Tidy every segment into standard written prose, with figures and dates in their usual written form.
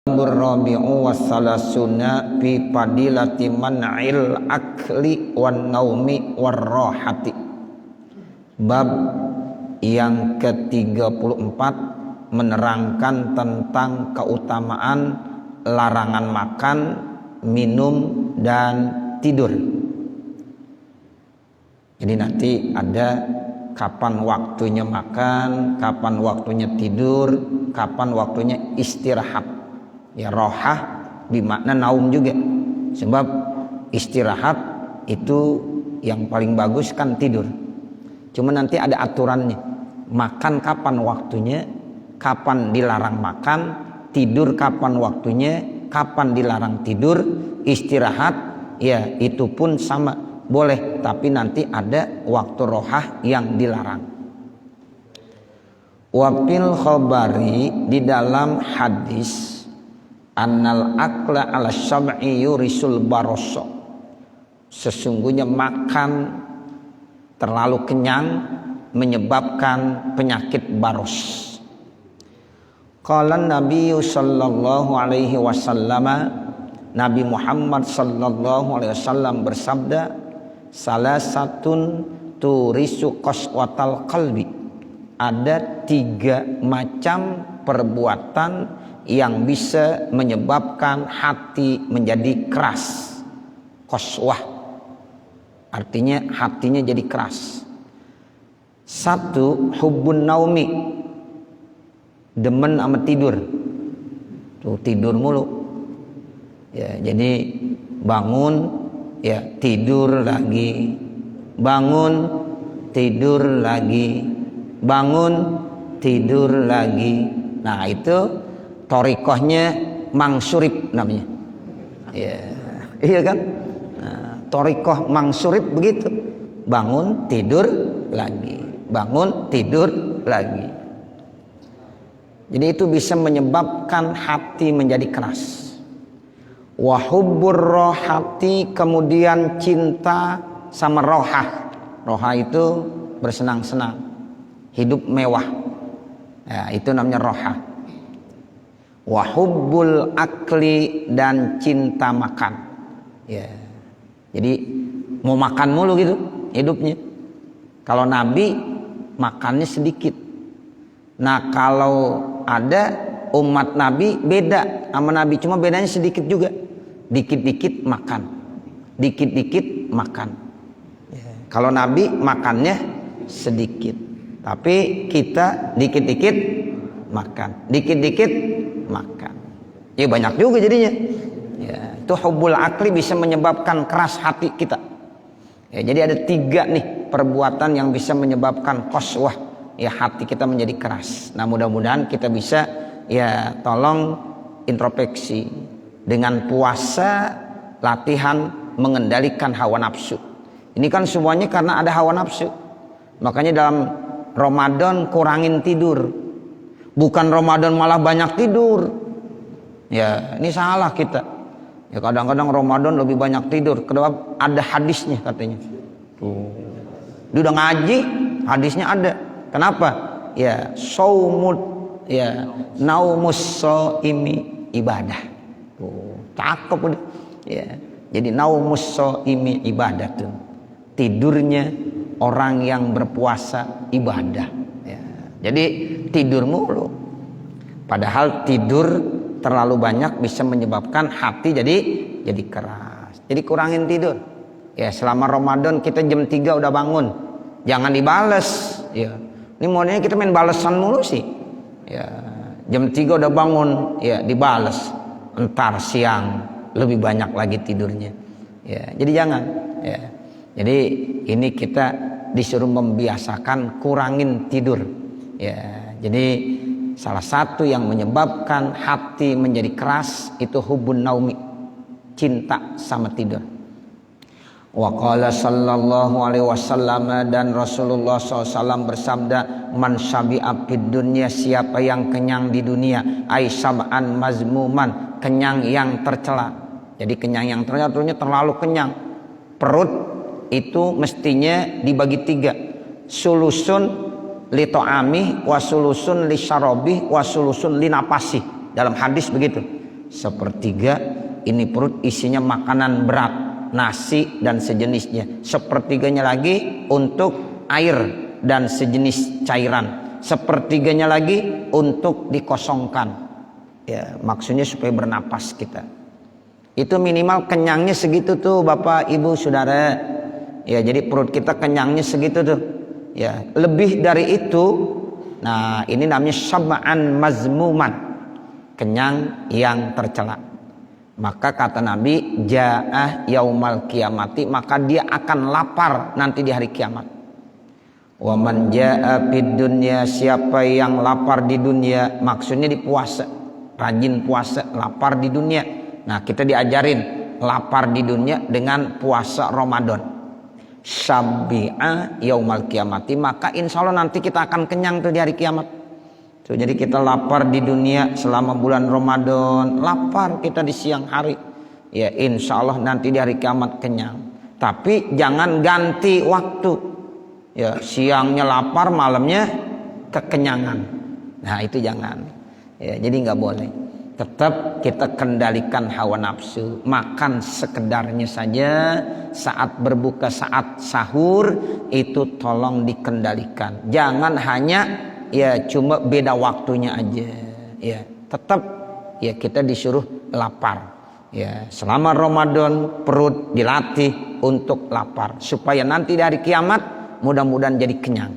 Rabi'u wassalasuna fi fadilati man'il akli wan naumi warrohati. Bab yang ke-34 menerangkan tentang keutamaan larangan makan, minum, dan tidur. Jadi nanti ada kapan waktunya makan, kapan waktunya tidur, kapan waktunya istirahat. Ya, rohah bermakna naum juga. Sebab istirahat itu yang paling bagus kan tidur. Cuma nanti ada aturannya. Makan kapan waktunya, kapan dilarang makan, tidur kapan waktunya, kapan dilarang tidur, istirahat ya itu pun sama boleh, tapi nanti ada waktu rohah yang dilarang. Wafil khabari, di dalam hadis, annal akla ala syab'i yurisul baroso, sesungguhnya makan terlalu kenyang menyebabkan penyakit baros. Qala Nabi sallallahu alaihi wasallam, Nabi Muhammad sallallahu alaihi wasallam bersabda, salasatun turisu qaswatal qalbi, ada 3 macam perbuatan yang bisa menyebabkan hati menjadi keras. Qaswah artinya hatinya jadi keras. 1, hubbun naumi, demen sama tidur. Tuh tidur mulu. Ya, jadi bangun ya tidur lagi. Bangun tidur lagi. Bangun tidur lagi. Nah, itu torikohnya mangsurib namanya. Ya, iya kan? Nah, torikoh mangsurib begitu. Bangun tidur lagi. Bangun tidur lagi. Jadi itu bisa menyebabkan hati menjadi keras. Wahubbur rohati, kemudian cinta sama rohah. Rohah itu bersenang-senang, hidup mewah. Ya, itu namanya rohah. Wahubbul akli, dan cinta makan. Ya, jadi mau makan mulu gitu hidupnya. Kalau Nabi makannya sedikit. Nah, kalau ada umat Nabi beda sama Nabi, cuma bedanya sedikit juga. Dikit-dikit makan, dikit-dikit makan. Ya. Kalau Nabi makannya sedikit, tapi kita dikit-dikit makan, dikit-dikit makan. Ya banyak juga jadinya. Ya, itu hubbul akli bisa menyebabkan keras hati kita. Ya, jadi ada 3 nih perbuatan yang bisa menyebabkan qaswah, ya hati kita menjadi keras. Nah, mudah-mudahan kita bisa ya tolong introspeksi dengan puasa, latihan mengendalikan hawa nafsu. Ini kan semuanya karena ada hawa nafsu. Makanya dalam Ramadan kurangin tidur. Bukan Ramadan malah banyak tidur. Ya, ini salah kita. Ya kadang-kadang Ramadan lebih banyak tidur. Kenapa? Ada hadisnya katanya. Tuh. Dia udah ngaji, hadisnya ada. Kenapa? Ya, saumut ya naumus shaimi ibadah. Tuh, cakep udah. Ya. Jadi naumus shaimi ibadah tuh. Tidurnya orang yang berpuasa ibadah. Ya. Jadi tidur mulu. Padahal tidur terlalu banyak bisa menyebabkan hati jadi keras. Jadi kurangin tidur. Ya, selama Ramadan kita jam 3 udah bangun. Jangan dibales. Ya. Ini modalnya kita main balesan mulu sih. Ya, jam 3 udah bangun, ya dibales. Entar siang lebih banyak lagi tidurnya. Ya, jadi jangan. Ya. Jadi ini kita disuruh membiasakan kurangin tidur. Ya, jadi salah satu yang menyebabkan hati menjadi keras itu hubbun naumi, cinta sama tidur. Wa qala sallallahu alaihi wasallam, dan Rasulullah SAW bersabda, man syabi'a fid dunya, siapa yang kenyang di dunia, ai sab'an mazmuman, kenyang yang tercela. Jadi kenyang yang tercela artinya terlalu kenyang. Perut itu mestinya dibagi 3. Sulusun li ta'ami wa sulusun li syarabi wa sulusun li napasi. Dalam hadis begitu. Sepertiga ini perut isinya makanan berat, nasi dan sejenisnya. Sepertiganya lagi untuk air dan sejenis cairan. Sepertiganya lagi untuk dikosongkan. Ya, maksudnya supaya bernapas kita. Itu minimal kenyangnya segitu tuh Bapak Ibu Saudara. Ya, jadi perut kita kenyangnya segitu tuh. Ya, lebih dari itu, nah ini namanya syab'an mazmuman, kenyang yang tercela. Maka kata Nabi, ja'ah yaumal kiamati, maka dia akan lapar nanti di hari kiamat. Wa man ja'a fid dunya, siapa yang lapar di dunia, maksudnya di puasa, rajin puasa, lapar di dunia. Nah, kita diajarin lapar di dunia dengan puasa Ramadan. Syabi'a yaumal kiamati, maka insya Allah nanti kita akan kenyang tuh di hari kiamat. Tuh, jadi kita lapar di dunia selama bulan Ramadan, lapar kita di siang hari, ya insya Allah nanti di hari kiamat kenyang. Tapi jangan ganti waktu, ya siangnya lapar, malamnya kekenyangan. Nah itu jangan, ya jadi nggak boleh. Tetap kita kendalikan hawa nafsu, makan sekedarnya saja. Saat berbuka, saat sahur itu tolong dikendalikan. Jangan hanya ya cuma beda waktunya aja. Ya tetap ya kita disuruh lapar. Ya selama Ramadan perut dilatih untuk lapar supaya nanti dari kiamat mudah-mudahan jadi kenyang.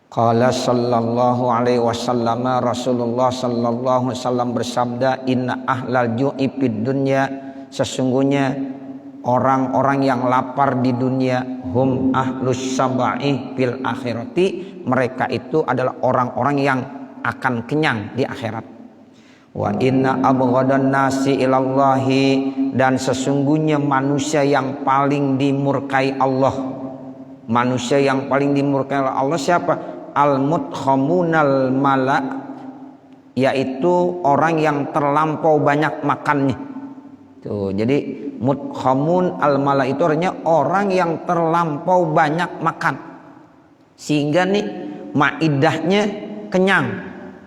Qala sallallahu alaihi wasallam, Rasulullah sallallahu alaihi wasallam bersabda, inna ahlal ju'i fid dunya, sesungguhnya orang-orang yang lapar di dunia, hum ahlus sabai fil akhirati, mereka itu adalah orang-orang yang akan kenyang di akhirat. Wa inna abghadan nasi ilallahi, dan sesungguhnya manusia yang paling dimurkai Allah, manusia yang paling dimurkai Allah siapa? Al-mudkhamunal mala, yaitu orang yang terlampau banyak makannya. Tuh, jadi mudkhamun al-mala itu artinya orang yang terlampau banyak makan. Sehingga nih maidahnya kenyang,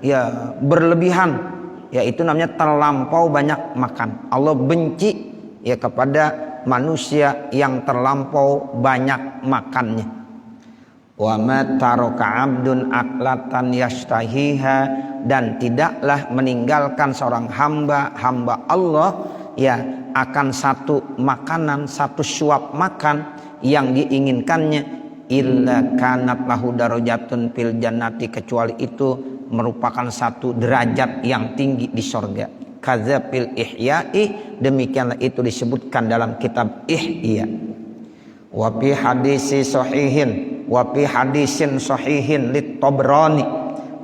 ya berlebihan. Ya itu namanya terlampau banyak makan. Allah benci ya kepada manusia yang terlampau banyak makannya. Wa ma taraka 'abdun aklatan yastahiha, dan tidaklah meninggalkan seorang hamba Allah ya akan satu makanan, satu suap makan yang diinginkannya, illa kanat lahu darajatun fil jannati, kecuali itu merupakan satu derajat yang tinggi di sorga. Kadzafil ihya'i, demikianlah itu disebutkan dalam kitab Ihya. Wa fi hadisi sahihin, wa fi hadisin sahihin lit Tabrani,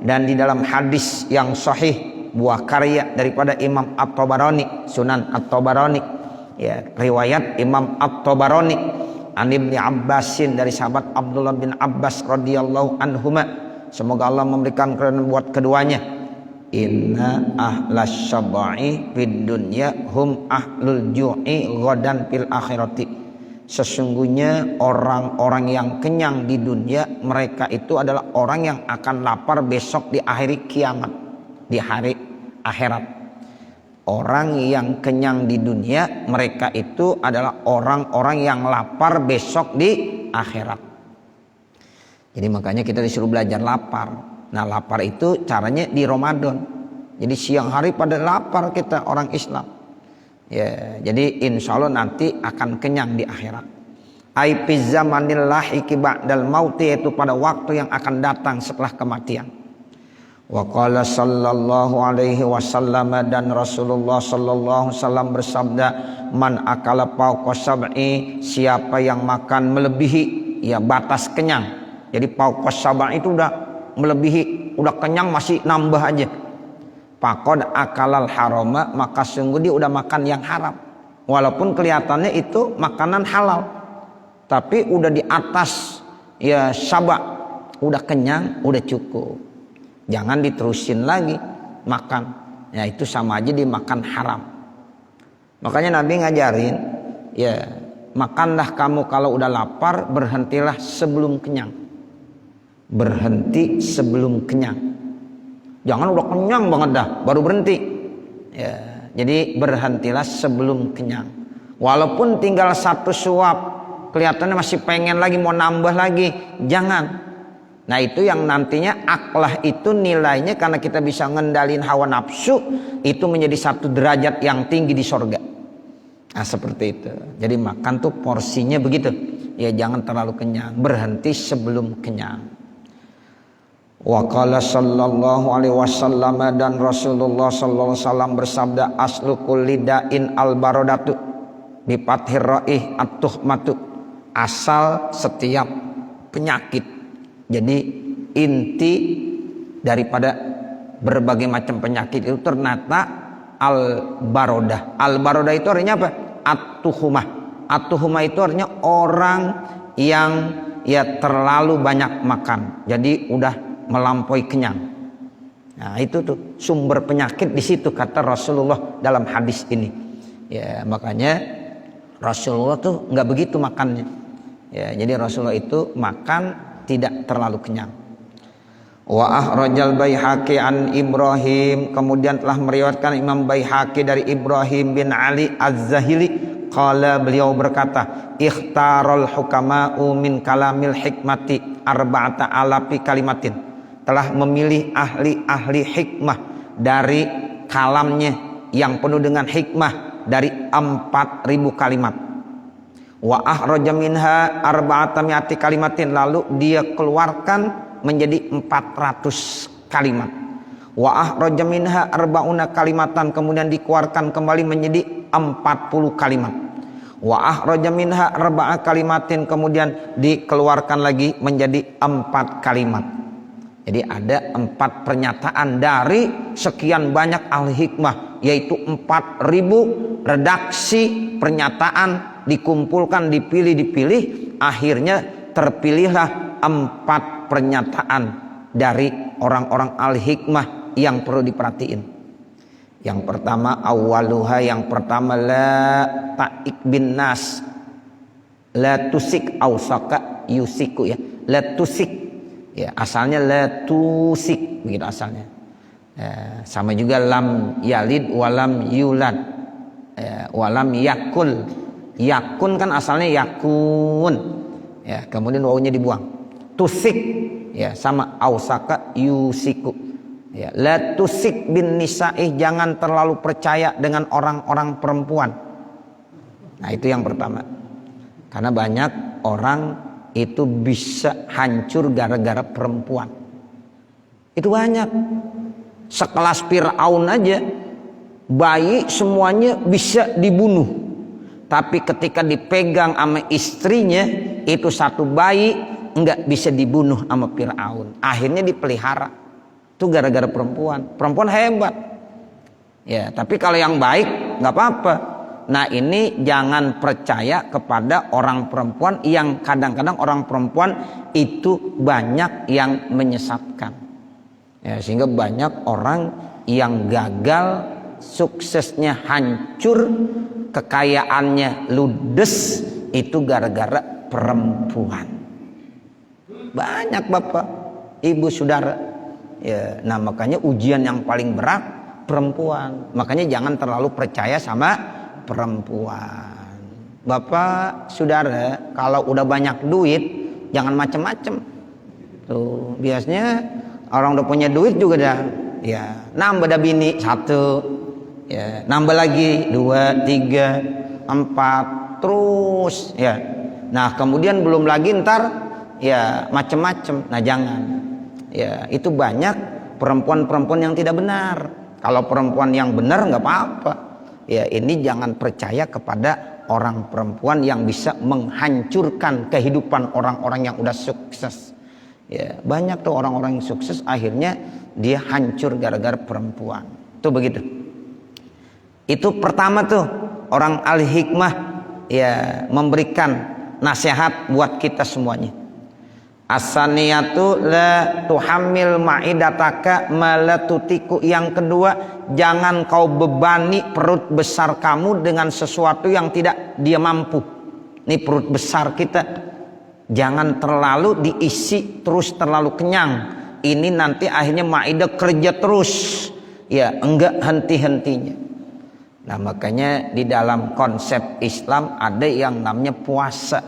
dan di dalam hadis yang sahih buah karya daripada Imam At-Tabarani, Sunan At-Tabarani, ya riwayat Imam At-Tabarani, an Ibnu Abbasin, dari sahabat Abdullah bin Abbas radhiyallahu anhuma, semoga Allah memberikan keridhaan buat keduanya. Inna ahlas sabai fid dunya hum ahlul ju'i ghadan fil akhirati, sesungguhnya orang-orang yang kenyang di dunia, mereka itu adalah orang yang akan lapar besok di akhir kiamat, di hari akhirat. Orang yang kenyang di dunia, mereka itu adalah orang-orang yang lapar besok di akhirat. Jadi makanya kita disuruh belajar lapar. Nah lapar itu caranya di Ramadan. Jadi siang hari pada lapar kita orang Islam. Ya, jadi insya Allah nanti akan kenyang di akhirat. Aipiz zamanil lahiqi ba'dal mauti, yaitu pada waktu yang akan datang setelah kematian. Wa qala sallallahu alaihi wasallam, dan Rasulullah sallallahu alaihi wasallam bersabda, man akala fawqa sab'i, siapa yang makan melebihi ya batas kenyang. Jadi fawqa sab'i itu udah melebihi, udah kenyang masih nambah aja. Faqad akalal harama, maka sungguh dia udah makan yang haram. Walaupun kelihatannya itu makanan halal, tapi udah di atas ya sabak, udah kenyang, udah cukup. Jangan diterusin lagi makan. Ya itu sama aja dimakan haram. Makanya Nabi ngajarin, ya makanlah kamu kalau udah lapar, berhentilah sebelum kenyang. Berhenti sebelum kenyang. Jangan udah kenyang banget dah baru berhenti. Ya, jadi berhentilah sebelum kenyang. Walaupun tinggal satu suap, kelihatannya masih pengen lagi, mau nambah lagi, jangan. Nah itu yang nantinya aklah itu nilainya, karena kita bisa ngendalin hawa nafsu, itu menjadi satu derajat yang tinggi di sorga. Nah seperti itu. Jadi makan tuh porsinya begitu. Ya jangan terlalu kenyang, berhenti sebelum kenyang. Wa qala sallallahu alaihi wasallam, dan Rasulullah sallallahu alaihi wasallam bersabda, aslu kulli da'in al barodatu bi fathir ra'ih at-tuhmatu, asal setiap penyakit. Jadi inti daripada berbagai macam penyakit itu ternyata al-barodah. Al-barodah itu artinya apa? At-tuhumah. At-tuhumah itu artinya orang yang ya terlalu banyak makan. Jadi udah melampaui kenyang. Nah, itu tuh sumber penyakit di situ kata Rasulullah dalam hadis ini. Ya, makanya Rasulullah tuh nggak begitu makannya. Ya, jadi Rasulullah itu makan tidak terlalu kenyang. Wa akhrajal Baihaqi an Ibrahim, kemudian telah meriwayatkan Imam Baihaqi dari Ibrahim bin Ali Az-Zahili, qala, beliau berkata, ikhtarul hukama'u min kalamil hikmati arba'ata alafi kalimatin, telah memilih ahli-ahli hikmah dari kalamnya yang penuh dengan hikmah dari 4.000 kalimat. Wa akhraja minha arba'ata mi'ati kalimatin, lalu dia keluarkan menjadi 400 kalimat. Wa akhraja minha arba'una kalimatan, kemudian dikeluarkan kembali menjadi 40 kalimat. Wa akhraja minha arba'a kalimatin, kemudian dikeluarkan lagi menjadi 4 kalimat. Jadi ada 4 pernyataan dari sekian banyak ahli hikmah, yaitu 4.000 redaksi pernyataan dikumpulkan, dipilih, akhirnya terpilihlah 4 pernyataan dari orang-orang ahli hikmah yang perlu diperhatiin. Yang pertama, awaluha, yang pertama, la ta'ik bin nas, la tusik ausaka yusiku, ya, la tusik, ya, asalnya la tusik, begitu asalnya. Sama juga lam yalid walam yulad, walam yakul. Yakun kan asalnya yakun, ya, kemudian wawunya dibuang. Tusik, ya, sama ausaka yusiku, ya, la tusik bin nisaih, jangan terlalu percaya dengan orang-orang perempuan. Nah itu yang pertama, karena banyak orang itu bisa hancur gara-gara perempuan. Itu banyak. Sekelas Fir'aun aja, bayi semuanya bisa dibunuh. Tapi ketika dipegang sama istrinya, itu satu bayi enggak bisa dibunuh sama Fir'aun. Akhirnya dipelihara. Itu gara-gara perempuan. Perempuan hebat. Ya, tapi kalau yang baik enggak apa-apa. Nah ini jangan percaya kepada orang perempuan, yang kadang-kadang orang perempuan itu banyak yang menyesatkan. Ya, sehingga banyak orang yang gagal, suksesnya hancur, kekayaannya ludes, itu gara-gara perempuan. Banyak bapak, ibu, saudara. Ya, nah makanya ujian yang paling berat perempuan. Makanya jangan terlalu percaya sama perempuan. Bapak, saudara, kalau udah banyak duit jangan macem-macem. Tuh, biasanya orang udah punya duit juga dah, ya, nambah dah bini 1, ya, nambah lagi 2, 3, 4, terus, ya. Nah kemudian belum lagi ntar, ya, macem-macem. Nah jangan, ya, itu banyak perempuan-perempuan yang tidak benar. Kalau perempuan yang benar nggak apa-apa. Ya, ini jangan percaya kepada orang perempuan yang bisa menghancurkan kehidupan orang-orang yang udah sukses. Ya, banyak tuh orang-orang yang sukses akhirnya dia hancur gara-gara perempuan. Tuh begitu. Itu pertama tuh, orang ahli hikmah ya memberikan nasihat buat kita semuanya. As-saniyatu la tuhammil ma'idataka ma la tutiku. Yang kedua, jangan kau bebani perut besar kamu dengan sesuatu yang tidak dia mampu. Ini perut besar kita, jangan terlalu diisi terus terlalu kenyang. Ini nanti akhirnya ma'idah kerja terus. ya enggak henti-hentinya. Nah makanya di dalam konsep Islam ada yang namanya puasa.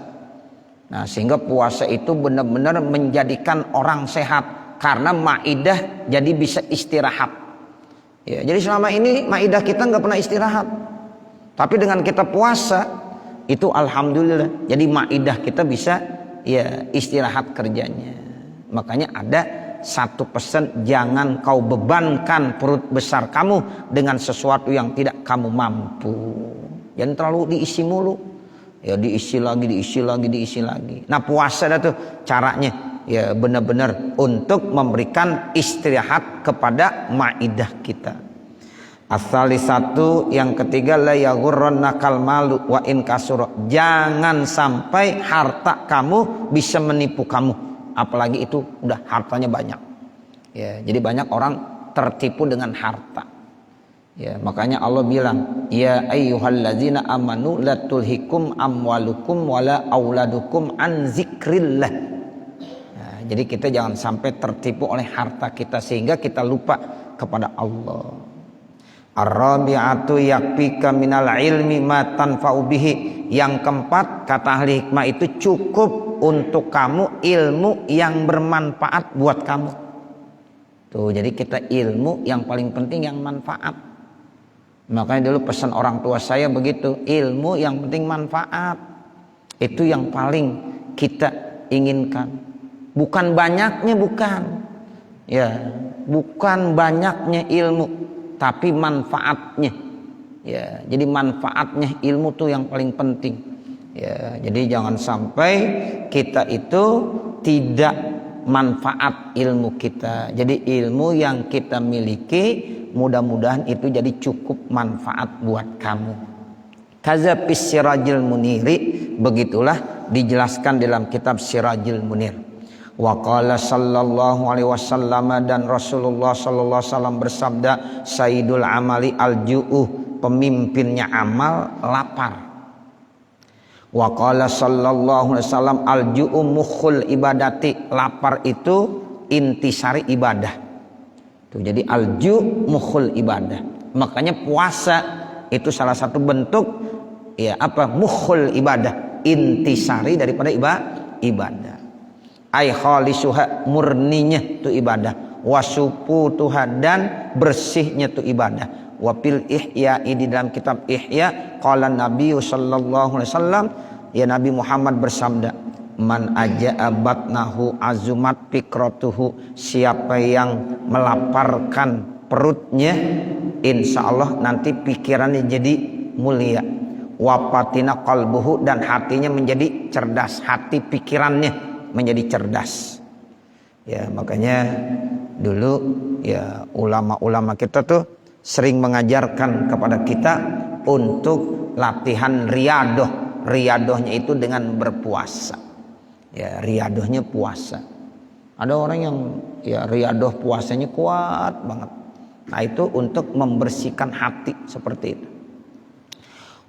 Nah sehingga puasa itu benar-benar menjadikan orang sehat karena maidah jadi bisa istirahat. Ya, jadi selama ini maidah kita nggak pernah istirahat. Tapi dengan kita puasa itu alhamdulillah. Jadi maidah kita bisa ya istirahat kerjanya. Makanya ada satu pesan, jangan kau bebankan perut besar kamu dengan sesuatu yang tidak kamu mampu. Jangan terlalu diisi mulu. Ya diisi lagi, diisi lagi, diisi lagi. Nah puasa dah tuh caranya ya benar-benar untuk memberikan istirahat kepada maidah kita. Asali satu, yang ketiga, la yaghurrannakal malu wa in kasura. Jangan sampai harta kamu bisa menipu kamu, apalagi itu udah hartanya banyak. Ya, jadi banyak orang tertipu dengan harta. Ya, makanya Allah bilang, ya ayyuhalladzina amanu la tulhikum amwalukum wala auladukum an zikrillah. Nah, jadi kita jangan sampai tertipu oleh harta kita sehingga kita lupa kepada Allah. Ar-rabi'atu yakfika minal ilmi ma tanfa'u bihi. Yang keempat, kata ahli hikmah, itu cukup untuk kamu ilmu yang bermanfaat buat kamu. Tuh, jadi kita ilmu yang paling penting yang manfaat. Makanya dulu pesan orang tua saya begitu, ilmu yang penting manfaat. Itu yang paling kita inginkan. Bukan banyaknya, bukan. Ya, bukan banyaknya ilmu, tapi manfaatnya. Ya, jadi manfaatnya ilmu tuh yang paling penting. Ya, jadi jangan sampai kita itu tidak manfaat ilmu kita. Jadi ilmu yang kita miliki mudah-mudahan itu jadi cukup manfaat buat kamu. Kazafis Sirajil Muniri, begitulah dijelaskan dalam kitab Sirajil Munir. Wa qala sallallahu alaihi wasallam, dan Rasulullah sallallahu alaihi wasallam bersabda, sayyidul amali al-ju'u, pemimpinnya amal lapar. Wa qala sallallahu alaihi wasallam al-ju'u mukhul ibadati, lapar itu intisari ibadah. Tuh, jadi al-ju' mukhul ibadah. Makanya puasa itu salah satu bentuk ya apa? Mukhul ibadah, intisari daripada ibadah. Ai khalisuha, murninya tu ibadah, wasupu Tuhan, dan bersihnya tu ibadah. Wa fil ihya, di dalam kitab Ihya, qala Nabi sallallahu alaihi wasallam, ya Nabi Muhammad bersabda, man aja'a batnahu azumat fikratuhu, siapa yang melaparkan perutnya, insya Allah nanti pikirannya jadi mulia. Wapatina qalbuhu, dan hatinya menjadi cerdas, hati pikirannya menjadi cerdas. Ya, makanya dulu ya ulama-ulama kita tuh sering mengajarkan kepada kita untuk latihan riyadoh. Riyadohnya itu dengan berpuasa. Ya, riyadohnya puasa. Ada orang yang ya riyadoh puasanya kuat banget. Nah, itu untuk membersihkan hati seperti itu.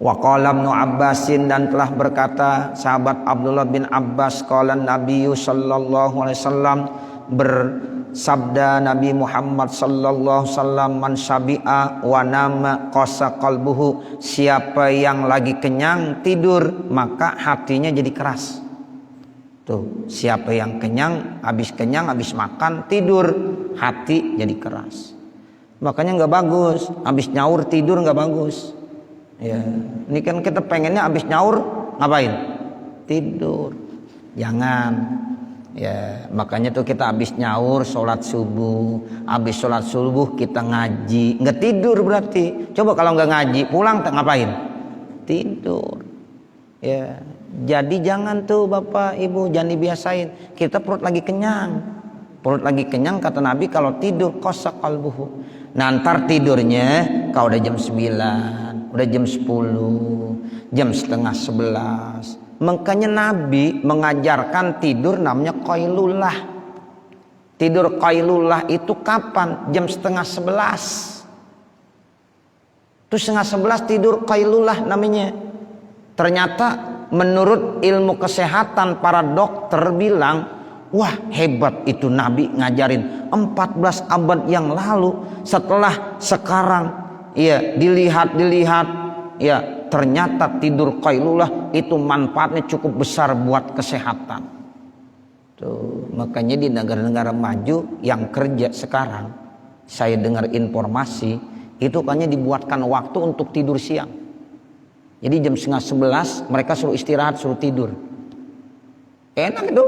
Wa qala Ibnu Abbasin, dan telah berkata sahabat Abdullah bin Abbas, qala Nabi sallallahu alaihi wasallam, bersabda Nabi Muhammad sallallahu alaihi wasallam, man syabi'a wa nama qasa qalbuhu, siapa yang lagi kenyang tidur maka hatinya jadi keras. Tuh, siapa yang kenyang habis makan tidur, hati jadi keras. Makanya nggak bagus, habis nyaur tidur nggak bagus. Ya, ini kan kita pengennya habis nyaur ngapain? Tidur. Jangan. Ya, makanya tuh kita habis nyaur sholat subuh, habis sholat subuh kita ngaji, nggak tidur berarti. Coba kalau nggak ngaji pulang ngapain? Tidur. Ya, jadi jangan tuh Bapak Ibu, jangan dibiasain. Kita perut lagi kenyang. Perut lagi kenyang, kata Nabi, kalau tidur qasa qalbuhu. Nah, ntar tidurnya kalau udah jam 9, udah jam 10, jam setengah 11. Makanya Nabi mengajarkan tidur namanya qailullah. Tidur qailullah itu kapan? Jam setengah 11. Terus setengah 11 tidur qailullah namanya. Ternyata menurut ilmu kesehatan para dokter bilang Wah, hebat itu Nabi ngajarin 14 abad yang lalu. Setelah sekarang ya dilihat ya ternyata tidur qailulah itu manfaatnya cukup besar buat kesehatan. Tuh, makanya di negara-negara maju yang kerja sekarang, saya dengar informasi itu kayaknya dibuatkan waktu untuk tidur siang. Jadi jam 10:30 mereka suruh istirahat, suruh tidur. Enak itu.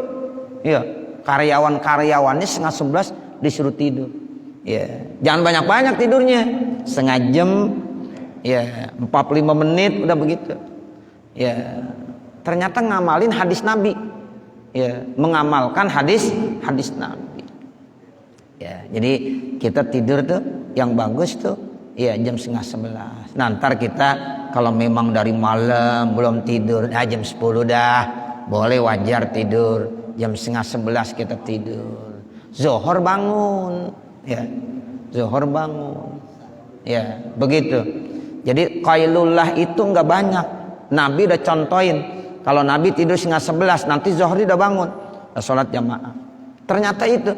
Ya, karyawan-karyawannya 10:30 disuruh tidur. Ya, jangan banyak-banyak tidurnya. Setengah jam, ya 45 menit udah begitu. Ya, ternyata ngamalin hadis Nabi. Ya, mengamalkan hadis Nabi. Ya, jadi kita tidur tuh yang bagus tuh ya jam 10:30. Nah, ntar kita kalau memang dari malam belum tidur, jam 10 dah boleh, wajar tidur. Jam 10:30 kita tidur. Zuhur bangun, ya. Zuhur bangun. Ya, begitu. Jadi qailullah itu enggak banyak. Nabi udah contohin. Kalau Nabi tidur 10:30, nanti zuhur udah bangun, udah sholat jamaah. Ternyata itu.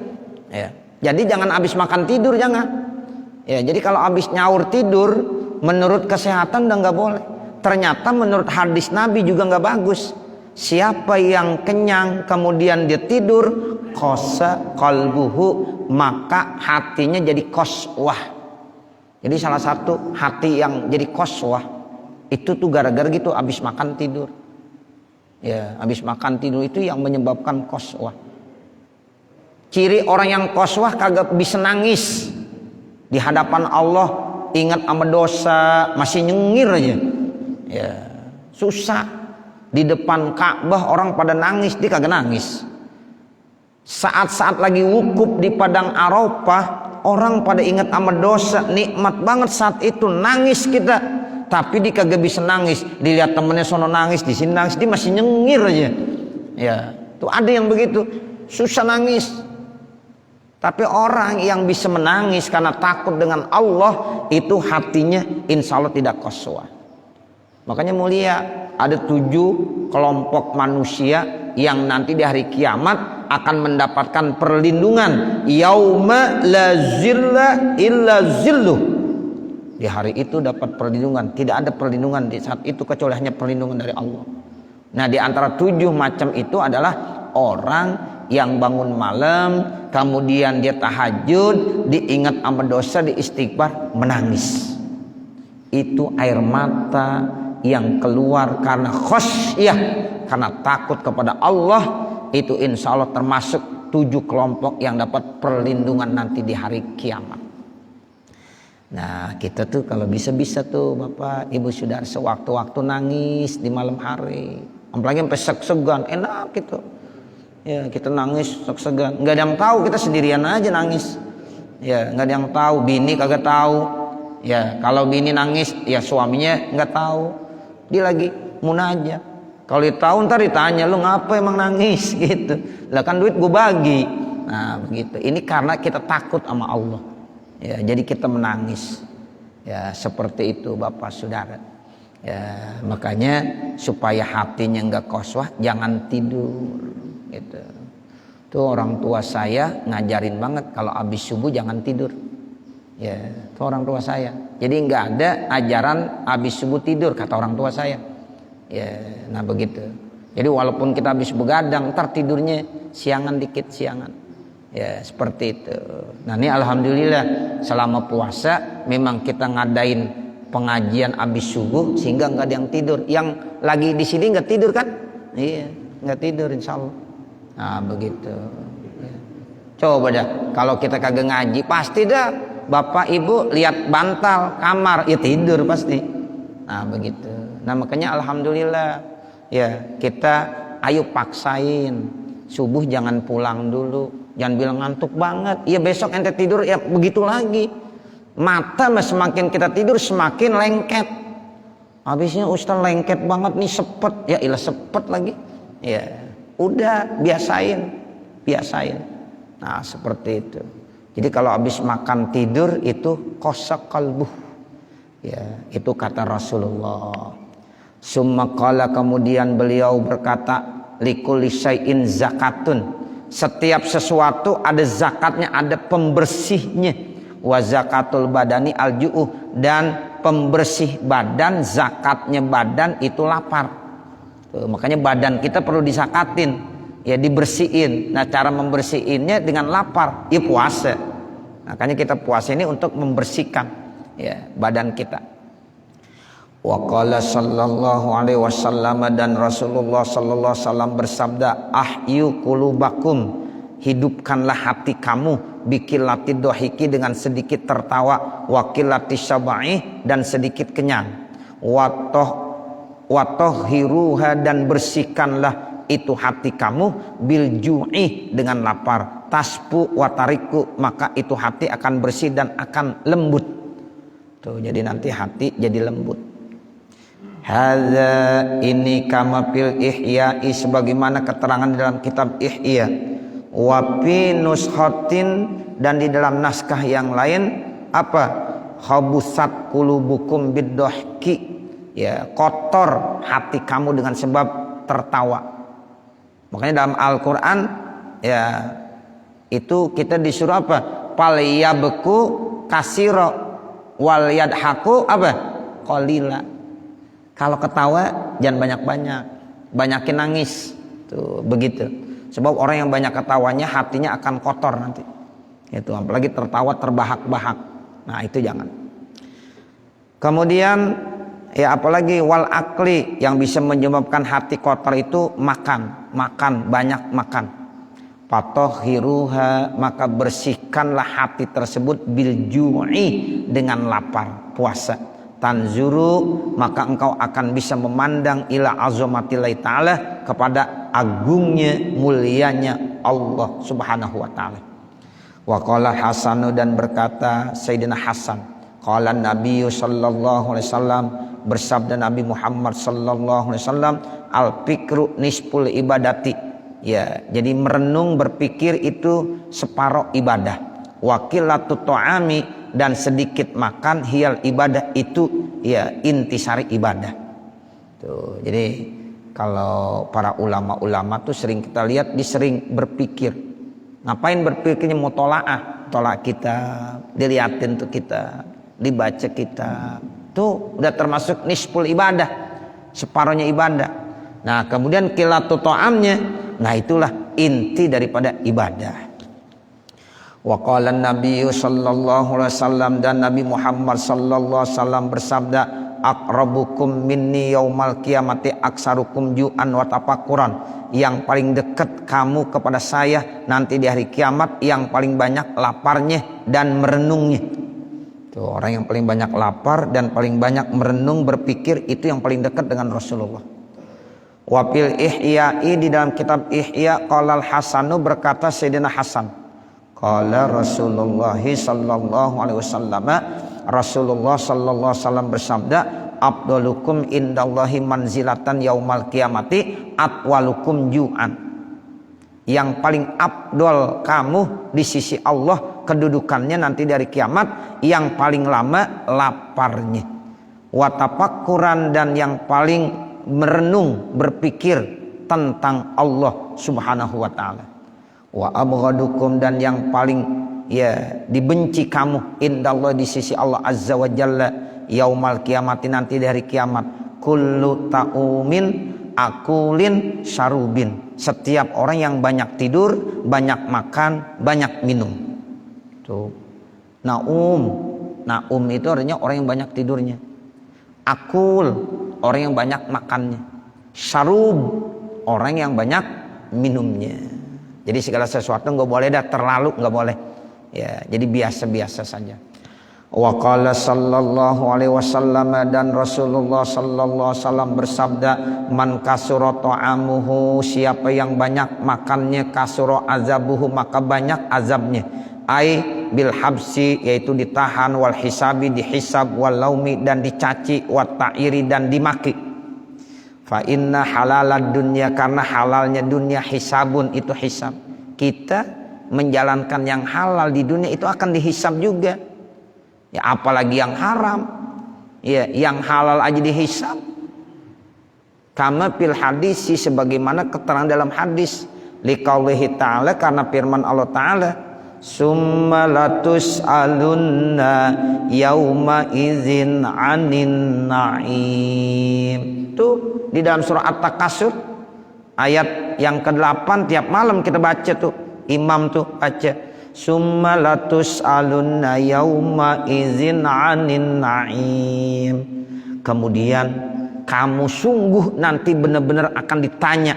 Ya. Jadi jangan habis makan tidur, jangan. Ya, jadi kalau habis nyaur tidur, menurut kesehatan udah nggak boleh. Ternyata menurut hadis Nabi juga nggak bagus. Siapa yang kenyang kemudian dia tidur, qasa qalbuhu, maka hatinya jadi qaswah. Jadi salah satu hati yang jadi qaswah itu tuh gara-gara gitu habis makan tidur. Ya, habis makan tidur itu yang menyebabkan qaswah. Ciri orang yang qaswah kagak bisa nangis di hadapan Allah, ingat sama dosa masih nyengir aja. Ya, susah. Di depan Ka'bah orang pada nangis, dia kagak nangis. Saat-saat lagi wukuf di padang Arafah, orang pada ingat sama dosa, nikmat banget saat itu, nangis kita. Tapi dia kagak bisa nangis. Dilihat temennya sono nangis, di sini nangis, dia masih nyengir aja. Ya, tuh ada yang begitu, susah nangis. Tapi orang yang bisa menangis karena takut dengan Allah, itu hatinya insya Allah tidak qaswah. Makanya mulia, ada 7 kelompok manusia yang nanti di hari kiamat akan mendapatkan perlindungan. Yauma la zilla illa zilluh. Di hari itu dapat perlindungan. Tidak ada perlindungan di saat itu kecuali hanya perlindungan dari Allah. Nah, di antara 7 macam itu adalah orang yang bangun malam, kemudian dia tahajud, diingat sama dosa, di istighfar, menangis. Itu air mata yang keluar karena khasyah, karena takut kepada Allah. Itu insya Allah termasuk 7 kelompok yang dapat perlindungan nanti di hari kiamat. Nah, kita tuh kalau bisa-bisa tuh Bapak Ibu Saudara sewaktu-waktu nangis di malam hari, apalagi sampai seg-segan, enak gitu. Ya, kita nangis seg-segan, nggak ada yang tahu, kita sendirian aja nangis. Ya, nggak ada yang tahu, bini kagak tahu. Ya, kalau bini nangis, ya suaminya nggak tahu. Dia lagi munajat. Kalau dia tahu ntar ditanya, lu ngapa emang nangis gitu. Lah kan duit gue bagi. Nah, begitu. Ini karena kita takut sama Allah. Ya, jadi kita menangis. Ya, seperti itu Bapak Saudara. Ya, makanya supaya hatinya enggak qaswah, jangan tidur gitu. Tuh orang tua saya ngajarin banget kalau habis subuh jangan tidur. Ya, itu orang tua saya. Jadi enggak ada ajaran habis subuh tidur kata orang tua saya. Ya, nah begitu. Jadi walaupun kita habis begadang, ntar tidurnya siangan dikit, siangan. Ya, seperti itu. Nah, ini alhamdulillah selama puasa memang kita ngadain pengajian habis subuh sehingga nggak ada yang tidur. Yang lagi di sini nggak tidur kan? Iya, nggak tidur insya Allah. Nah, begitu. Ya. Coba dah, kalau kita kagak ngaji pasti dah Bapak Ibu lihat bantal kamar ya tidur pasti. Nah, begitu. Nah, makanya alhamdulillah ya kita ayo paksain subuh jangan pulang dulu. Jangan bilang ngantuk banget. Ya besok ente tidur ya begitu lagi. Mata semakin kita tidur semakin lengket. Habisnya Ustaz lengket banget nih, sepet. Ya ilah sepet lagi. Ya udah biasain. Nah seperti itu. Jadi kalau habis makan tidur itu qasa qalbuh. Ya itu kata Rasulullah. Summa qala, kemudian beliau berkata, likulli syai'in zakatun. Setiap sesuatu ada zakatnya, ada pembersihnya. Wa zakatul badani al-ju'u, dan pembersih badan, zakatnya badan itu lapar. Tuh, makanya badan kita perlu disakatin, ya dibersihin. Nah, cara membersihinnya dengan lapar, ya puasa. Makanya kita puasa ini untuk membersihkan ya badan kita. Wa qala sallallahu alaihi wasallam, dan Rasulullah sallallahu alaihi wasallam bersabda, ahyu qulubakum, hidupkanlah hati kamu, bikilati dohiki, dengan sedikit tertawa, wakilati syabai, dan sedikit kenyang, watohiruha, dan bersihkanlah itu hati kamu, bil ju'i, dengan lapar, taspu watariku, maka itu hati akan bersih dan akan lembut. Tuh, jadi nanti hati jadi lembut. Hadza, ini kama fil ihya'i, sebagaimana keterangan dalam kitab Ihya. Wa fi nuskhatin, dan di dalam naskah yang lain apa? Khabusat qulubukum biddahki, ya kotor hati kamu dengan sebab tertawa. Makanya dalam Al-Qur'an ya itu kita disuruh apa? Fal yabku kasira wal yadhaku apa? Qalila. Kalau ketawa jangan banyak-banyak, banyakin nangis. Tuh, begitu. Sebab orang yang banyak ketawanya hatinya akan kotor nanti. Itu apalagi tertawa terbahak-bahak. Nah, itu jangan. Kemudian ya apalagi wal akli, yang bisa menyebabkan hati kotor itu makan, banyak makan. Fatohiruha, maka bersihkanlah hati tersebut bil ju'i, dengan lapar, puasa. Tanzuru, maka engkau akan bisa memandang ila azamatillahi ta'ala, kepada agungnya, mulianya Allah subhanahu wa ta'ala. Wa qala Hasanu, dan berkata Sayyidina Hasan, qala Nabi sallallahu alaihi wasallam, bersabda Nabi Muhammad sallallahu alaihi wasallam, al fikru nisful ibadati, ya jadi merenung berpikir itu separuh ibadah. Wa qillatut ta'ami, dan sedikit makan hiyal ibadah, itu ya intisari ibadah. Tuh, jadi kalau para ulama-ulama tuh sering kita lihat dia sering berpikir. Ngapain berpikirnya? Mutolaah, tolak kita, diliatin tuh kita, dibaca kita. Tuh udah termasuk nisful ibadah, separuhnya ibadah. Nah, kemudian qillatut ta'amnya, nah itulah inti daripada ibadah. Wa qala Nabi sallallahu alaihi wasallam, dan Nabi Muhammad sallallahu alaihi wasallam bersabda, aqrabukum minni yaumal qiyamati aksarukum ju'an wa tafakkuran, yang paling dekat kamu kepada saya nanti di hari kiamat yang paling banyak laparnya dan merenungnya. Tuh, orang yang paling banyak lapar dan paling banyak merenung berpikir, itu yang paling dekat dengan Rasulullah. Wa fil ihya'i, di dalam kitab Ihya, qala al-Hasanu, berkata Sayyidina Hasan, qala Rasulullah sallallahu alaihi wasallam, Rasulullah sallallahu alaihi wasallam bersabda, afdalukum indallahi manzilatan yaumal qiyamati atwalukum ju'an, yang paling afdal kamu di sisi Allah kedudukannya nanti dari kiamat, yang paling lama laparnya. Wa tafakkuran, dan yang paling merenung berpikir tentang Allah subhanahu wa ta'ala. Wa abghadukum, dan yang paling ya dibenci kamu indallah di sisi Allah azza wa jalla yaumal kiamati nanti dari kiamat, kullu ta'umin akulin syarubin, setiap orang yang banyak tidur, banyak makan, banyak minum. Tuh. Naum itu artinya orang yang banyak tidurnya. Akul, orang yang banyak makannya. Syarub, orang yang banyak minumnya. Jadi segala sesuatu nggak boleh dah terlalu, nggak boleh. Ya, jadi biasa-biasa saja. Wa qala sallallahu alaihi wasallam, dan Rasulullah sallallahu alaihi wasallam bersabda, man kasura ta'amuhu, siapa yang banyak makannya, kasura azabuhu, maka banyak azabnya. Ai bil habsi, yaitu ditahan, wal hisabi, dihisab, wal laumi, dan dicaci, wat ta'iri, dan dimaki. Fa inna halalad dunya, karena halalnya dunia, hisabun, itu hisab. Kita menjalankan yang halal di dunia itu akan dihisab juga. Ya apalagi yang haram. Ya, yang halal aja dihisab. Kama fil hadis, sebagaimana keterangan dalam hadis, Liqaulihi ta'ala, karena firman Allah Ta'ala, summa latus'alunna yauma idzin 'anin na'im. Tuh di dalam surah At-Takasur ayat yang ke-8 tiap malam kita baca tuh. Imam tuh baca summa latus'alunna yauma idzin 'anin na'im. Kemudian kamu sungguh nanti benar-benar akan ditanya,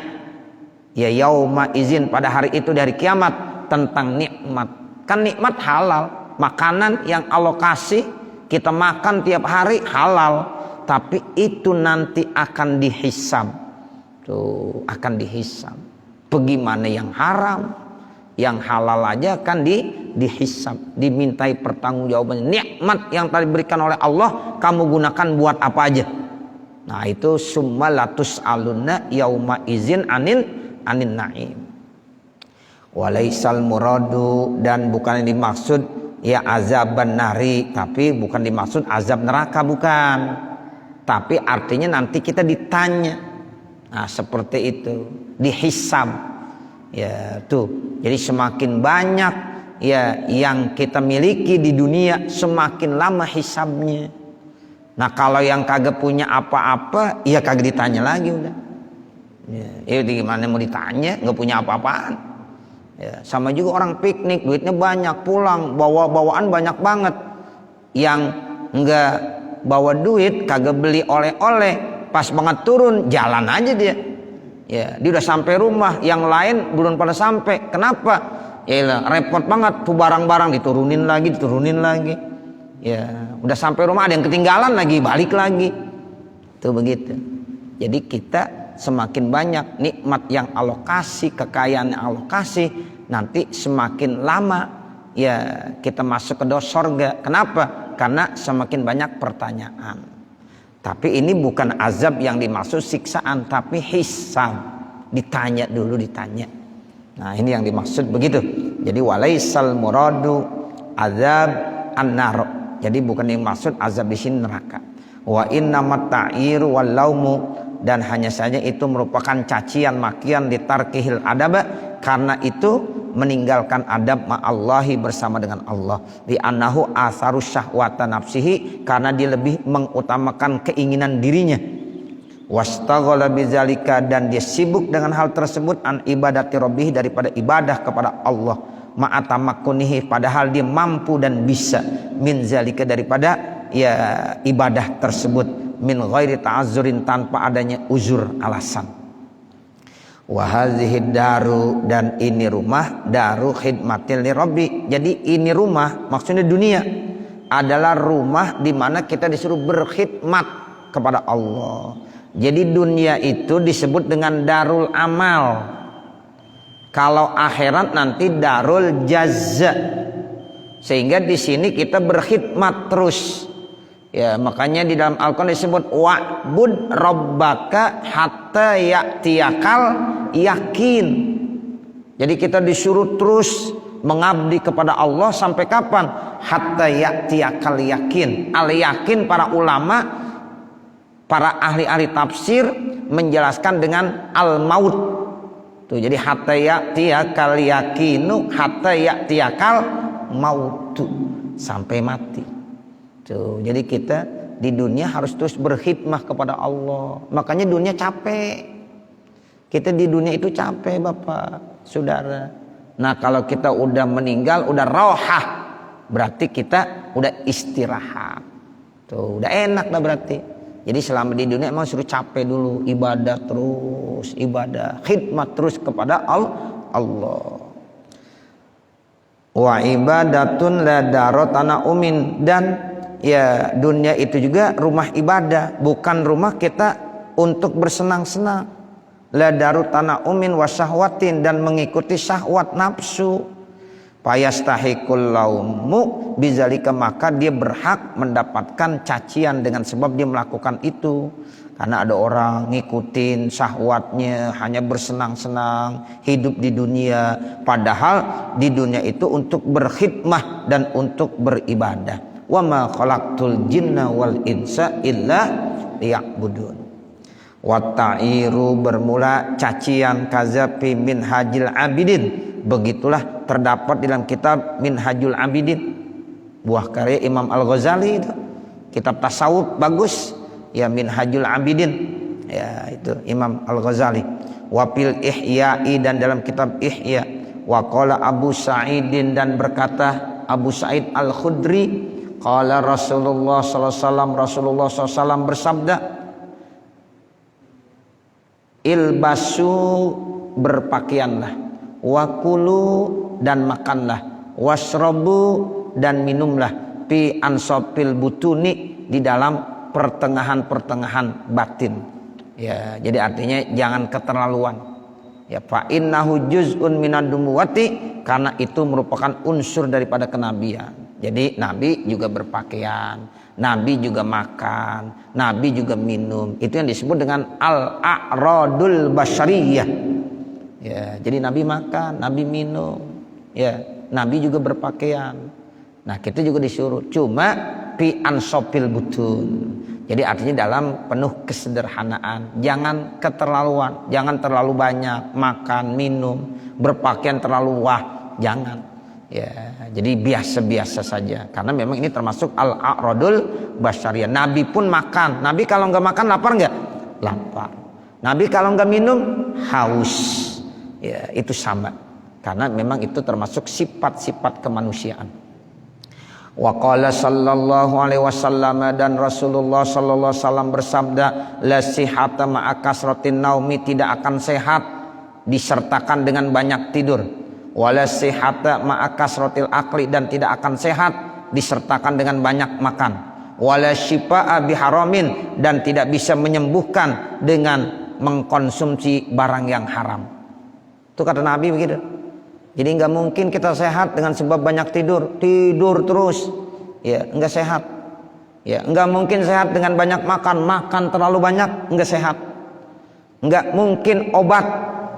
ya yauma izin, pada hari itu, dari kiamat, tentang nikmat. Kan nikmat halal, makanan yang Allah kasih kita makan tiap hari halal, tapi itu nanti akan dihisab. Tuh, akan dihisab. Bagaimana yang haram, yang halal aja akan dihisab, dimintai pertanggungjawabannya. Nikmat yang tadi diberikan oleh Allah kamu gunakan buat apa aja. Nah itu summa latus'alunna yauma izin anin na'im. Walaisal muradu, dan bukan yang dimaksud ya azaban nari, tapi bukan dimaksud azab neraka, bukan. Tapi artinya nanti kita ditanya. Nah seperti itu, dihisab. Ya tuh. Jadi semakin banyak ya yang kita miliki di dunia, semakin lama hisabnya. Nah kalau yang kagak punya apa-apa, ya kagak ditanya lagi udah. Ya gimana mau ditanya, nggak punya apa-apaan. Ya, sama juga orang piknik, duitnya banyak, pulang bawa-bawaan banyak banget. Yang nggak bawa duit, kagak beli oleh-oleh, pas banget turun jalan aja dia. Ya, dia udah sampai rumah, yang lain belum pada sampai. Kenapa? Ya repot banget tuh, barang-barang diturunin lagi. Ya, udah sampai rumah ada yang ketinggalan lagi, balik lagi. Tuh begitu. Jadi kita semakin banyak nikmat yang Allah kasih, kekayaan yang Allah kasih, nanti semakin lama ya kita masuk ke surga. Kenapa? Karena semakin banyak pertanyaan. Tapi ini bukan azab yang dimaksud siksaan, tapi hisab. Ditanya dulu, ditanya. Nah ini yang dimaksud begitu. Jadi walaisal muradu azab an-nar. Jadi bukan yang maksud azab di sini neraka. Wa innamat ta'iru wal laumu, dan hanya saja itu merupakan cacian makian di tarkihil adab, karena itu meninggalkan adab ma'allahi, bersama dengan Allah. Di annahu atharus syahwata nafsihi, karena dia lebih mengutamakan keinginan dirinya. Wastaghala bizalika, dan dia sibuk dengan hal tersebut, an ibadati rabbih, daripada ibadah kepada Allah. Ma'atamakunihi, padahal dia mampu dan bisa, min zalika, daripada ya ibadah tersebut, min ghairi ta'azzurin, tanpa adanya uzur, alasan. Wa hadhihi daru, dan ini rumah, daru khidmatil li rabbi. Jadi ini rumah, maksudnya dunia adalah rumah di mana kita disuruh berkhidmat kepada Allah. Jadi dunia itu disebut dengan darul amal. Kalau akhirat nanti darul jazza. Sehingga di sini kita berkhidmat terus. Ya, makanya di dalam Al-Qur'an disebut wa'bud rabbaka hatta ya'tiyakal yakin. Jadi kita disuruh terus mengabdi kepada Allah sampai kapan? Hatta ya'tiyakal yakin. Al-yakin, para ulama, para ahli-ahli tafsir menjelaskan dengan al-maut. Tuh, jadi hatta ya'tiyakal yakinu, hatta ya'tiyakal mautu, sampai mati. Tuh, jadi kita di dunia harus terus berkhidmah kepada Allah. Makanya dunia capek. Kita di dunia itu capek, Bapak, Saudara. Nah, kalau kita udah meninggal, udah rohah, berarti kita udah istirahat. Tuh, udah enak dah berarti. Jadi selama di dunia emang suruh capek dulu, ibadah terus, ibadah, khidmat terus kepada Allah. Wa ibadatun la darotana umin, dan ya dunia itu juga rumah ibadah, bukan rumah kita untuk bersenang-senang. La darutana umin wa syahwatin, dan mengikuti syahwat nafsu. Fayastahiqul laumu bizalika, maka dia berhak mendapatkan cacian dengan sebab dia melakukan itu. Karena ada orang ngikutin syahwatnya, hanya bersenang-senang hidup di dunia, padahal di dunia itu untuk berkhidmah dan untuk beribadah. Wa ma khalaqtul jinna wal insa illa liya'budun. Watta'iru bermula cacian kazafi Minhajul Abidin. Begitulah terdapat dalam kitab Minhajul Abidin, buah karya Imam Al-Ghazali itu. Kitab tasawuf bagus ya, Minhajul Abidin ya, itu Imam Al-Ghazali. Wa fil Ihya'i, dan dalam kitab Ihya. Wa qala Abu Sa'idin, dan berkata Abu Sa'id Al-Khudri, qala Rasulullah sallallahu alaihi wasallam, Rasulullah SAW bersabda, ilbasu berpakaianlah, wakulu dan makanlah, wasrobu dan minumlah, fi ansopil butuni di dalam pertengahan batin. Ya, jadi artinya jangan keterlaluan. Ya, fa innahu juz'un minad dumuwati, karena itu merupakan unsur daripada kenabian. Jadi Nabi juga berpakaian, Nabi juga makan, Nabi juga minum. Itu yang disebut dengan al-a'radul basyariyah. Ya, jadi Nabi makan, Nabi minum, ya, Nabi juga berpakaian. Nah, kita juga disuruh, cuma fi ansopil butun. Jadi artinya dalam penuh kesederhanaan, jangan keterlaluan, jangan terlalu banyak makan, minum, berpakaian terlalu jangan. Ya, jadi biasa-biasa saja, karena memang ini termasuk al-a'radul basyariyah. Nabi pun makan. Nabi kalau nggak makan lapar nggak? Lapar. Nabi kalau nggak minum haus. Ya, itu sama, karena memang itu termasuk sifat-sifat kemanusiaan. Wa qala sallallahu alaihi wasallam, dan Rasulullah sallallahu alaihi wasallam bersabda, la sihata ma'a kasratin naumi, tidak akan sehat disertakan dengan banyak tidur. Wala sihata ma'a kasratil akli, dan tidak akan sehat disertakan dengan banyak makan. Wala syifaa biharamin, dan tidak bisa menyembuhkan dengan mengkonsumsi barang yang haram. Itu kata Nabi begitu. Jadi nggak mungkin kita sehat dengan sebab banyak tidur terus, ya nggak sehat. Ya nggak mungkin sehat dengan banyak makan terlalu banyak, nggak sehat. Nggak mungkin obat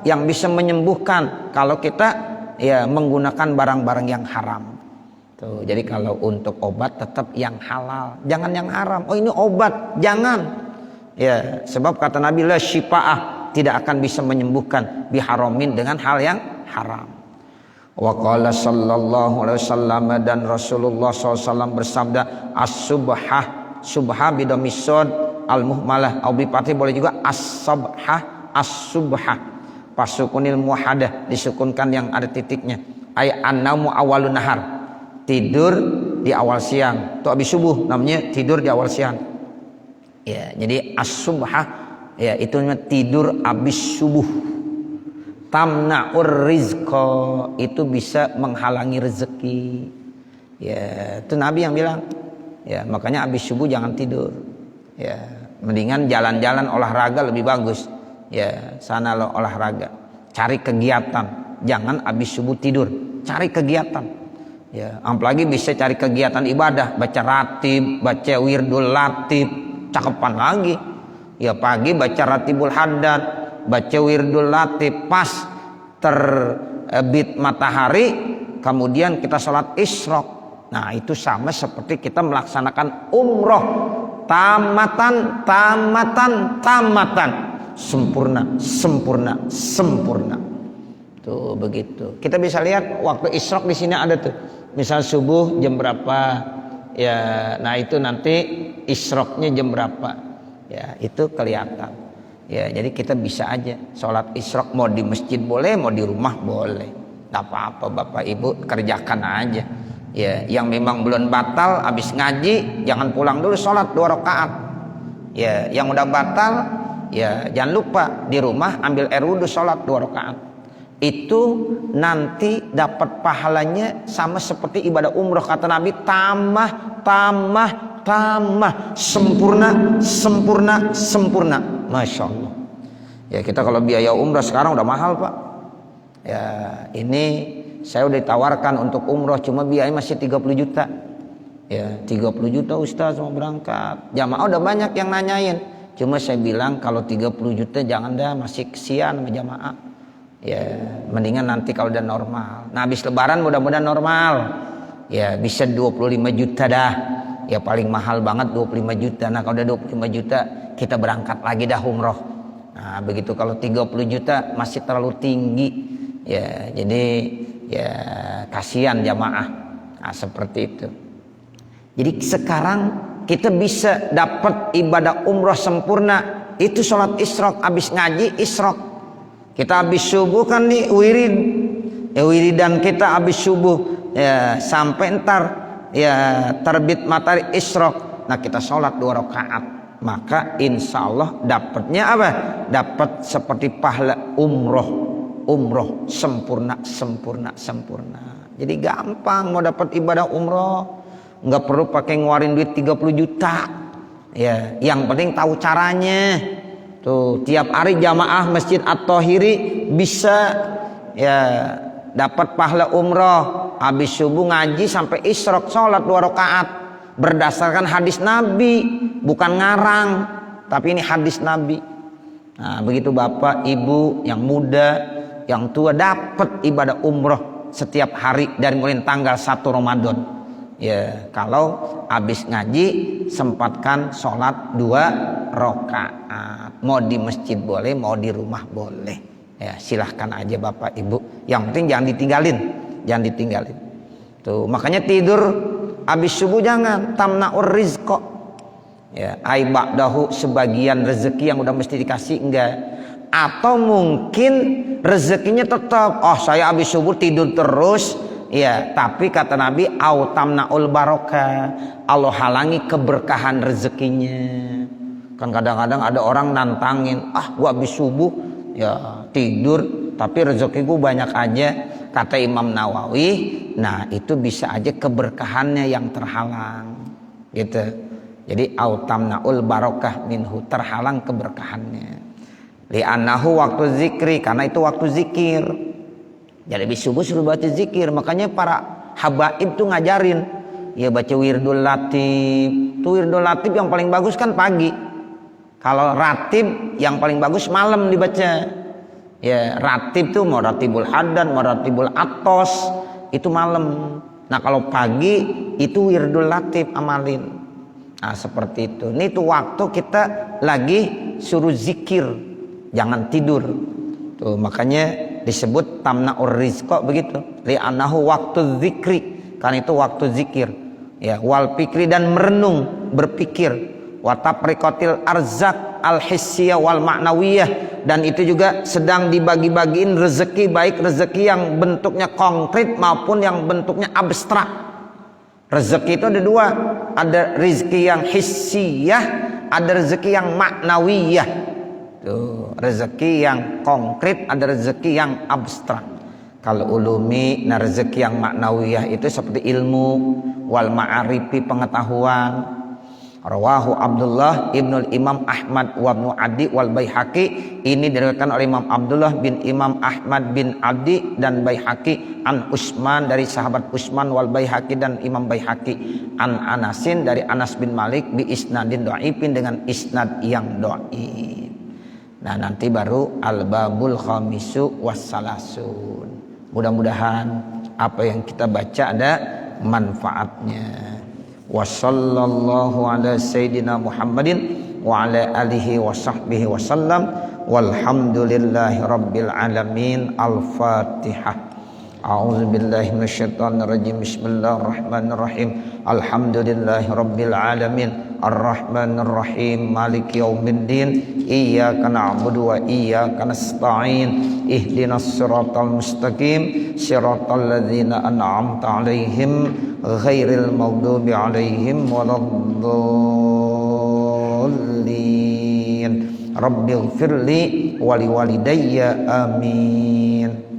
yang bisa menyembuhkan kalau kita ya menggunakan barang-barang yang haram. Tuh, jadi kalau untuk obat tetap yang halal, jangan yang haram. Oh ini obat, jangan. Ya, sebab kata Nabi la syifa'ah, tidak akan bisa menyembuhkan biharamin dengan hal yang haram. Wa qala sallallahu alaihi wasallam, dan Rasulullah SAW bersabda, as-subha bidomisod al-muhmalah, au bipati boleh juga as-subha pasukunil muhadah, disukunkan yang ada titiknya. Ay annaumu awalun nahar, tidur di awal siang. Itu habis subuh namanya tidur di awal siang. Ya, jadi as-subha ya itu namanya tidur habis subuh. Tamna'ur rizqa, itu bisa menghalangi rezeki. Ya, itu Nabi yang bilang. Ya, makanya habis subuh jangan tidur. Ya, mendingan jalan-jalan olahraga lebih bagus. Ya, sana lo olahraga. Cari kegiatan, jangan habis subuh tidur. Cari kegiatan. Ya, apalagi bisa cari kegiatan ibadah, baca ratib, baca wirdul latib, cakepan lagi. Ya, pagi baca ratibul haddad, baca wirdul latib, pas terbit matahari kemudian kita sholat isyraq. Nah itu sama seperti kita melaksanakan umroh, tamatan, sempurna. Tuh begitu. Kita bisa lihat waktu isyraq di sini ada tuh. Misal subuh jam berapa? Ya, nah itu nanti isyraqnya jam berapa? Ya, itu kelihatan. Ya, jadi kita bisa aja sholat isyraq, mau di masjid boleh, mau di rumah boleh. Gak apa-apa Bapak Ibu, kerjakan aja. Ya, yang memang belum batal habis ngaji jangan pulang dulu sholat 2 rakaat. Ya, yang udah batal ya jangan lupa di rumah ambil air wudu sholat 2 rakaat. Itu nanti dapat pahalanya sama seperti ibadah umroh, kata Nabi, tambah, sempurna. Masya Allah. Ya kita kalau biaya umrah sekarang udah mahal Pak. Ya ini saya udah ditawarkan untuk umroh, cuma biaya masih 30 juta. Ya 30 juta Ustaz mau berangkat. Jamaah udah banyak yang nanyain. Cuma saya bilang kalau 30 juta jangan dah, masih kesian sama jamaah. Ya mendingan nanti kalau udah normal. Nah habis lebaran mudah-mudahan normal. Ya bisa 25 juta dah. Ya paling mahal banget 25 juta. Nah kalau udah 25 juta kita berangkat lagi dah umroh. Nah, begitu kalau 30 juta masih terlalu tinggi. Ya, jadi ya kasihan jamaah. Nah, seperti itu. Jadi sekarang kita bisa dapat ibadah umroh sempurna. Itu sholat isyraq, habis ngaji isyraq. Kita habis subuh kan di wirid. Ya, wiridan kita habis subuh ya sampai ntar ya terbit matahari isyraq. Nah, kita sholat 2 rakaat. Maka insya Allah dapatnya apa? Dapat seperti pahala umroh sempurna. Jadi gampang mau dapat ibadah umroh, nggak perlu pakai ngeluarin duit 30 juta. Ya, yang penting tahu caranya. Tuh, tiap hari jamaah Masjid At-Thahiri bisa ya dapat pahala umroh. Habis subuh ngaji sampai isyraq, sholat 2 rakaat. Berdasarkan hadis Nabi, bukan ngarang, tapi ini hadis Nabi. Nah, begitu Bapak, Ibu yang muda, yang tua dapat ibadah umroh setiap hari dari mulai tanggal 1 Ramadan. Ya, kalau habis ngaji sempatkan sholat 2 rakaat. Mau di masjid boleh, mau di rumah boleh. Ya, silahkan aja Bapak Ibu. Yang penting jangan ditinggalin. Tuh, makanya tidur habis subuh jangan tamna'ur rizqa. Ya, ai ba'dahu sebagian rezeki yang udah mesti dikasih enggak. Atau mungkin rezekinya tetap, oh saya habis subuh tidur terus, ya, tapi kata Nabi au tamna'ul barokah, Allah halangi keberkahan rezekinya. Kan kadang-kadang ada orang nantangin, gua habis subuh ya tidur tapi rezekiku banyak aja. Kata Imam Nawawi, nah itu bisa aja keberkahannya yang terhalang, gitu. Jadi autamnaul barokah minhu, terhalang keberkahannya. Li'annahu waktu zikri, karena itu waktu zikir. Jadi habis subuh suruh baca zikir. Makanya para habaib tuh ngajarin, ya baca wirdul latif. Tuh wirdul latif yang paling bagus kan pagi. Kalau ratib yang paling bagus malam dibaca. Ya, ratib tuh mau ratibul hadan, mau ratibul atos, itu malam. Nah, kalau pagi itu wirdul latif amalin. Nah, seperti itu. Ini tuh waktu kita lagi suruh zikir, jangan tidur. Tuh, makanya disebut tamna'ur rizqa begitu. Li'annahu waktu zikri, karena itu waktu zikir. Ya, wal fikri dan merenung, berpikir. Wa tafriqatil arzak al-hissiyah wal ma'nawiyah, dan itu juga sedang dibagi-bagiin rezeki, baik rezeki yang bentuknya konkret maupun yang bentuknya abstrak. Rezeki itu ada 2, ada rezeki yang hissiyah, ada rezeki yang ma'nawiyah. Tuh, rezeki yang konkret, ada rezeki yang abstrak. Kalau ulumi, nah rezeki yang ma'nawiyah itu seperti ilmu, wal ma'arifi pengetahuan. Rawahu Abdullah ibnul Imam Ahmad wa ibnu Adi wal Baihaqi. Ini diriwayatkan oleh Imam Abdullah bin Imam Ahmad bin Adi dan Baihaqi an Utsman, dari sahabat Utsman, wal Baihaqi dan Imam Baihaqi an Anasin, dari Anas bin Malik bi isnadin dhaifin, dengan isnad yang dhaif. Nah, nanti baru al-babul khamisu wassalasun. Mudah-mudahan apa yang kita baca ada manfaatnya. Wa sallallahu ala sayyidina Muhammadin wa ala alihi wa sahbihi wa sallam, walhamdulillahi rabbil alamin. Al-Fatihah. A'udzu billahi minasyaitonir rajim. Bismillahirrahmanirrahim. Alhamdulillahi rabbil alamin. Ar-Rahmanir Rahim. Maliki yaumiddin. Iyyaka na'budu wa iyyaka nasta'in. Ihdinas siratal mustaqim. Siratal ladzina an'amta 'alaihim ghairil maghdubi 'alaihim waladdallin. Rabbighfirli wa liwalidayya. Amin.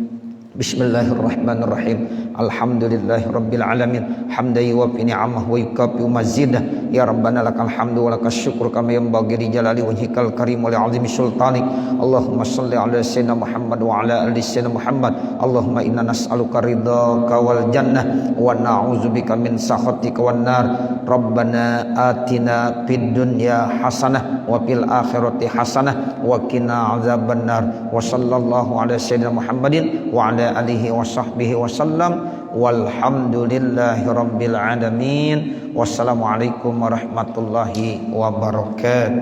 Bismillahirrahmanirrahim. Alhamdulillahi rabbil alamin. Hamdan yuwaffi ni'amahu wa yukafi mazidah. Ya Rabbana lakal hamdu wa lakas syukru kama yanbaghi li jalali wajhikal karim wa li 'azimi sultanik. Allahumma shalli ala sayyidina Muhammad wa ala ali sayyidina Muhammad. Allahumma inna nas'aluka ridhaka wal jannah wa na'udzubika min sakhatika wan nar. Rabbana atina fid dunya hasanah wa fil akhirati hasanah wa qina adzabannar. Wa sallallahu ala sayyidina Muhammadin wa ala alihi wa sahbihi wa sallam, walhamdulillahi rabbil alamin. Wassalamualaikum warahmatullahi wabarakatuh.